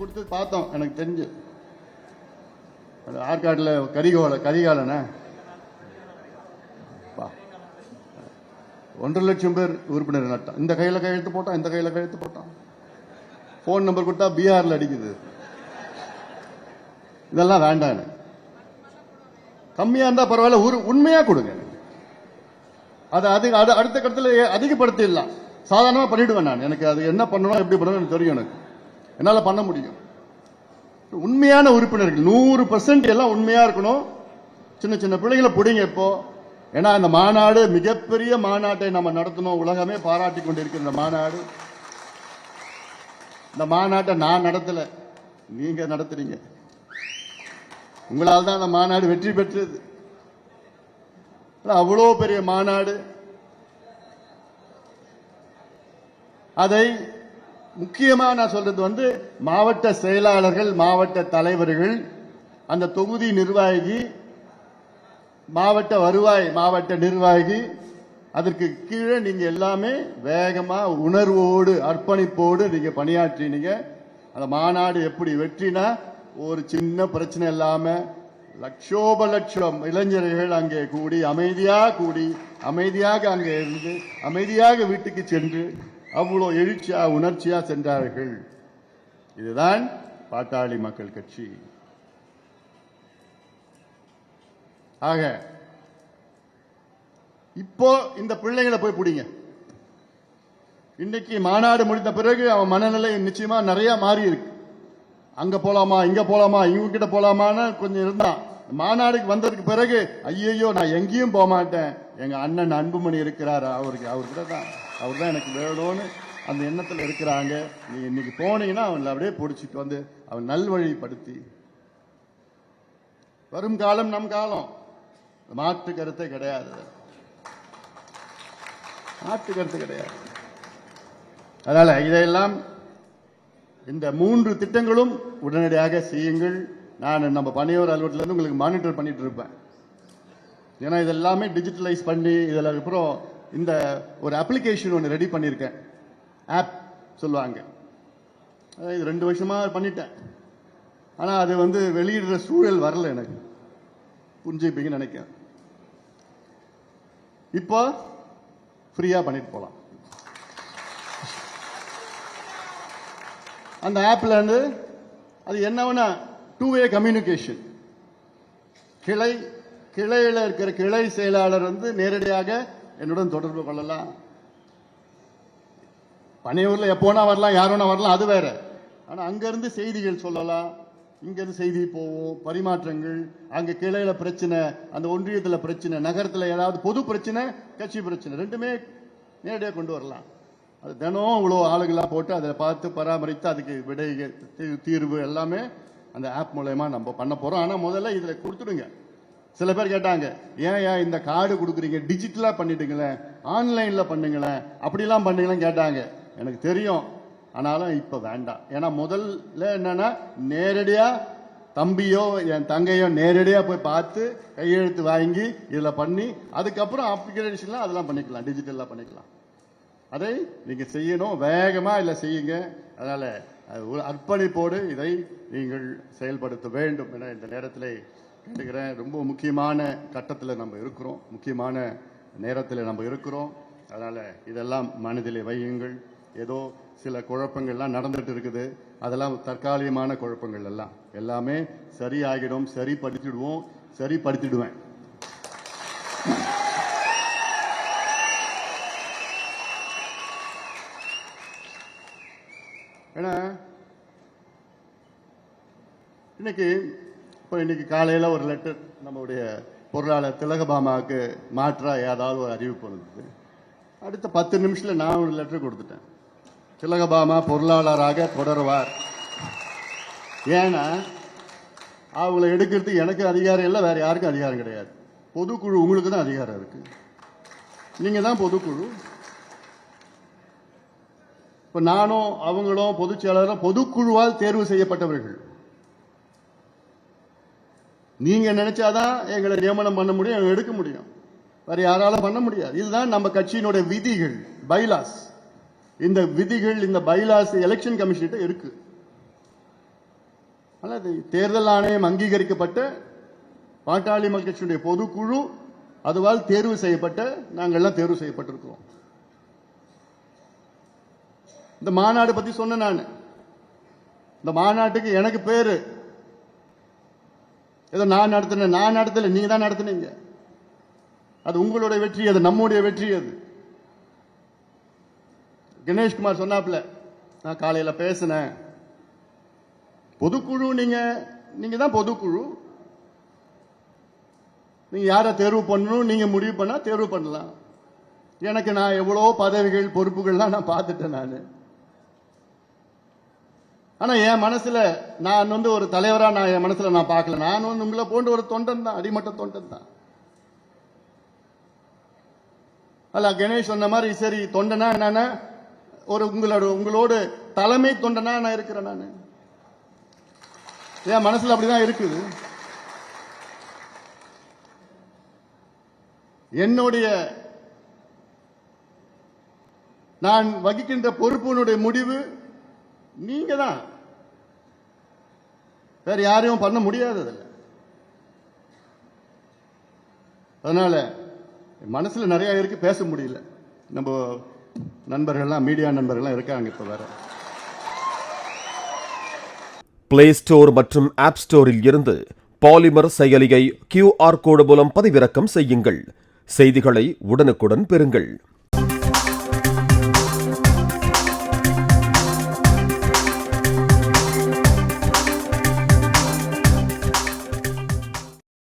கொடுத்து பார்த்தோம். எனக்கு தெரிஞ்சு ஆற்காட்டில் கரிகாலன 1.5 லட்சம் பேர் உறுப்பினர் நட்டான். இந்த கையில் கையெழுத்து போட்டான், இந்த கையில் கையெழுத்து போட்டான். போன் நம்பர் கொடுத்தா பீகார்ல அடிக்குது. இதெல்லாம் வேண்டாம். கம்மியா இருந்தா பரவாயில்ல, உண்மையா கொடுங்க. அது அடுத்த கட்டத்தில் அதிகப்படுத்திடலாம். சாதாரணமா பண்ணிடுவேன் நான். எனக்கு அது என்ன பண்ணணும் எப்படி பண்ணணும் எனக்கு தெரியும். எனக்கு என்னால பண்ண முடியும். உண்மையான உறுப்பினர்கள் 100% எல்லாம் உண்மையா இருக்கணும். சின்ன சின்ன பிள்ளைகளை பிடிங்க இப்போ. ஏன்னா இந்த மாநாடு மிகப்பெரிய மாநாட்டை நம்ம நடத்தணும். உலகமே பாராட்டி கொண்டிருக்கிற இந்த மாநாடு. இந்த மாநாட்டை நான் நடத்தல, நீங்க நடத்துறீங்க. உங்களால் தான் அந்த மாநாடு வெற்றி பெற்றது. அவ்வளோ பெரிய மாநாடு. அதை முக்கியமா நான் சொல்றது மாவட்ட செயலாளர்கள், மாவட்ட தலைவர்கள், அந்த தொகுதி நிர்வாகி, மாவட்ட வருவாய் மாவட்ட நிர்வாகி, அதற்கு கீழே நீங்க எல்லாமே வேகமா உணர்வோடு அர்ப்பணிப்போடு நீங்க பணியாற்றினீங்க. அந்த மாநாடு எப்படி வெற்றினா, ஒரு சின்ன பிரச்சனை இல்லாம லட்சோப லட்சம் இளைஞர்கள் அங்கே கூடி அமைதியாக அங்கே இருந்து அமைதியாக வீட்டுக்கு சென்று அவ்வளோ எழுச்சியா உணர்ச்சியா சென்றார்கள். இதுதான் பாட்டாளி மக்கள் கட்சி. ஆக இப்போ இந்த பிள்ளைங்களை போய் பிடிங்க. இன்னைக்கு மாநாடு முடிந்த பிறகு அவன் மனநிலை நிச்சயமா நிறைய மாறி இருக்கு. அங்க போலாமா, இங்க போலாமா, இவங்க கிட்ட போலாமான்னு கொஞ்சம் இருந்தான். மாநாடுக்கு வந்ததுக்கு பிறகு ஐயோ நான் எங்கேயும் போக மாட்டேன், எங்க அண்ணன் அன்புமணி இருக்கிறார், அவர்கிட்ட தான், அவர் தான் எனக்கு வேணும்னு அந்த எண்ணத்தில் இருக்கிறாங்க. நீங்க இன்னைக்கு போனீங்கன்னா அவங்களை அப்படியே பிடிச்சிட்டு வந்து அவன் நல்வழிப்படுத்தி, வரும் காலம் நம் காலம், மாற்று கருத்தை கிடையாது, மாற்று கருத்து கிடையாது. அதனால இதையெல்லாம் இந்த 3 திட்டங்களும் உடனடியாக செய்யுங்கள். நான் நம்ம பணியோர் அலுவலகத்திலிருந்து உங்களுக்கு மானிட்டர் பண்ணிட்டு இருப்பேன். ஏன்னா இதெல்லாமே டிஜிட்டலைஸ் பண்ணி இதில் அப்புறம் இந்த ஒரு அப்ளிகேஷன் ஒன்று ரெடி பண்ணியிருக்கேன். ஆப் சொல்லுவாங்க. இது 2 வருஷமா பண்ணிட்டேன். ஆனால் அது வெளியிடுற சூழல் வரல எனக்கு. புரிஞ்சுப்பீங்கன்னு நினைக்கிறேன். இப்போ ஃப்ரீயா பண்ணிட்டு போலாம். அந்த ஆப்ல அது என்னன்னா 2-வே கம்யூனிகேஷன். கிளையில இருக்கிற கிளை செயலாளர் நேரடியாக என்னுடன் தொடர்பு கொள்ளலாம். பனையூர்ல எப்போனா வரலாம், யாரோனா வரலாம், அது வேற. ஆனா அங்க இருந்து செய்திகள் சொல்லலாம், இங்க இருந்து செய்தி போவோம், பரிமாற்றங்கள். அங்க கிளையில பிரச்சனை, அந்த ஒன்றியத்தில் பிரச்சனை, நகரத்தில் ஏதாவது பொது பிரச்சனை, கட்சி பிரச்சனை, 2மே நேரடியாக கொண்டு வரலாம். அது தினம் இவ்வளோ ஆளுகளா போட்டு அதை பார்த்து பராமரித்து அதுக்கு விடை தீர்வு எல்லாமே அந்த ஆப் மூலமா நம்ம பண்ண போறோம். ஆனா முதல்ல இதுல கொடுத்துடுங்க. சில பேர் கேட்டாங்க, ஏன் இந்த கார்டு கொடுக்குறீங்க, டிஜிட்டலா பண்ணிட்டுங்களேன், ஆன்லைன்ல பண்ணுங்களேன், அப்படிலாம் பண்ணுங்களேன் கேட்டாங்க. எனக்கு தெரியும், ஆனாலும் இப்ப வேண்டாம். ஏன்னா முதல்ல என்னன்னா நேரடியா தம்பியோ என் தங்கையோ நேரடியா போய் பார்த்து கையெழுத்து வாங்கி இதுல பண்ணி அதுக்கப்புறம் அப்ளிகேஷன்லாம் அதெல்லாம் பண்ணிக்கலாம், டிஜிட்டலா பண்ணிக்கலாம். அதை நீங்க செய்யணும், வேகமா இல்ல செய்யுங்க. அதனால அர்ப்பணிப்போடு இதை நீங்கள் செயல்படுத்த வேண்டும் என இந்த நேரத்தில் கேட்டுக்கிறேன். ரொம்ப முக்கியமான கட்டத்தில் நம்ம இருக்கிறோம், முக்கியமான நேரத்தில் நம்ம இருக்கிறோம். அதனால இதெல்லாம் மனதிலே வையுங்கள். ஏதோ சில குழப்பங்கள்லாம் நடந்துட்டு இருக்குது, அதெல்லாம் தற்காலிகமான குழப்பங்கள் எல்லாமே சரியாகிடும், சரிப்படுத்திடுவேன். ஏன்னா இன்னைக்கு காலையில் ஒரு லெட்டர் நம்முடைய பொருளாளர் திலகபாமாவுக்கு மாற்றா ஏதாவது ஒரு அறிவிப்பு வந்தது. அடுத்த 10 நிமிஷத்துல நான் ஒரு லெட்டர் கொடுத்துட்டேன். திலகபாமா பொருளாளராக தொடருவார். ஏன்னா அவங்களை எடுக்கிறதுக்கு எனக்கு அதிகாரம் இல்லை, வேற யாருக்கும் அதிகாரம் கிடையாது. பொதுக்குழு உங்களுக்கு தான் அதிகாரம் இருக்கு, நீங்க தான் பொதுக்குழு. இப்ப நானும் அவங்களும் பொதுச் செயலாளரும் பொதுக்குழுவால் தேர்வு செய்யப்பட்டவர்கள். நீங்க நினைச்சாதான் எங்களை நியமனம் பண்ண முடியும், எடுக்க முடியும், வேற யாராலும் பண்ண முடியாது. இதுதான் நம்ம கட்சியினுடைய விதிகள், பைலாஸ். இந்த விதிகள், இந்த பைலாஸ் எலெக்ஷன் கமிஷன் இருக்கு. அல்லது தேர்தல் ஆணையம் அங்கீகரிக்கப்பட்ட பாட்டாளி மக்கள் கட்சியுடைய பொதுக்குழு அதுவால் தேர்வு செய்யப்பட்ட நாங்கள் எல்லாம் தேர்வு செய்யப்பட்டிருக்கிறோம். இந்த மாநாடு பத்தி சொன்ன நான் இந்த மாநாட்டுக்கு எனக்கு பேரு ஏதோ நான் நடத்தல, நீங்க தான் நடத்தினீங்க. அது உங்களுடைய வெற்றி, அது நம்முடைய வெற்றி. அது கணேஷ்குமார் சொன்னாப்ல, நான் காலையில பேசினேன், பொதுக்குழு நீங்க தான் பொதுக்குழு, நீங்க யாரை தேர்வு பண்ணணும் நீங்க முடிவு பண்ணா தேர்வு பண்ணலாம். எனக்கு நான் எவ்வளவு பதவிகள் பொறுப்புகள்லாம் நான் பார்த்துட்டேன் நான். ஆனா என் மனசுல நான் ஒரு தலைவரா என் மனசுல நான் பார்க்கல. நான் உங்களை போன்ற ஒரு தொண்டன் தான், அடிமட்ட தொண்டன் தான். அல்ல கணேஷ் சொன்ன மாதிரி சரி தொண்டனா என்னன்னா உங்களோட தலைமை தொண்டனா நான் இருக்கிறேன். நான் என் மனசுல அப்படிதான் இருக்குது. என்னுடைய நான் வகிக்கின்ற பொறுப்பினுடைய முடிவு நீங்க தான், வேற யாரையும் பண்ண முடியாது. அதனால மனசுல நிறைய இருக்கு, பேச முடியல. நம்ம நண்பர்கள்லாம் மீடியா நண்பர்கள்லாம் இருக்காங்க. இப்ப வேற பிளே ஸ்டோர் மற்றும் ஆப் ஸ்டோரில் இருந்து பாலிமர் செயலியை QR கோடு மூலம் பதிவிறக்கம் செய்யுங்கள். செய்திகளை உடனுக்குடன் பெறுங்கள்.